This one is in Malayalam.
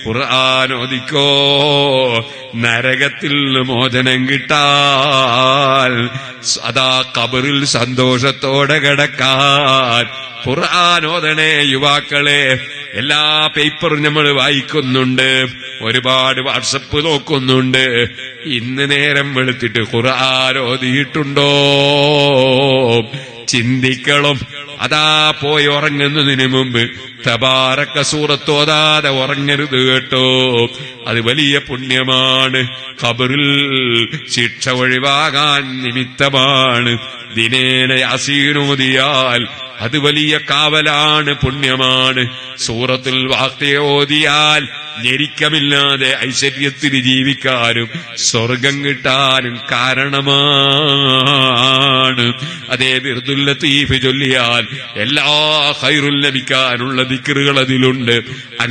ഖുർആൻ ഓതിക്കോ, നരകത്തിൽ മോചനം കിട്ടാൻ, അതാ ഖബറിൽ സന്തോഷത്തോടെ കിടക്കാൻ ഖുർആൻ ഓതണേ യുവാക്കളെ. എല്ലാ പേപ്പറും നമ്മൾ വായിക്കുന്നുണ്ട്, ഒരുപാട് വാട്സപ്പ് നോക്കുന്നുണ്ട്. ഇന്ന് നേരം വെളുത്തിട്ട് ഖുർആൻ ഓതിയിട്ടുണ്ടോ? ചിന്തിക്കണം. അതാ പോയി ഉറങ്ങുന്നതിന് മുമ്പ് തബാറക സൂറത്ത് ഓതാതെ ഉറങ്ങരുത് കേട്ടോ. അത് വലിയ പുണ്യമാണ്, ഖബറിൽ ശിക്ഷ ഒഴിവാകാൻ നിമിത്തമാണ്. ദിനേന യാസീനോദിയാൽ അത് വലിയ കാവലാണ്, പുണ്യമാണ്. സൂറത്തുൽ വാഖിയ ഓതിയാൽ ഞെരുക്കമില്ലാതെ ഐശ്വര്യത്തിന് ജീവിക്കാനും സ്വർഗം കിട്ടാനും കാരണമാണ്. അതേ വിർദുൽ ലത്തീഫ് ചൊല്ലിയാൽ എല്ലാ ഖൈറും ലഭിക്കാനുള്ള ദിക്റുകൾ അതിലുണ്ട്.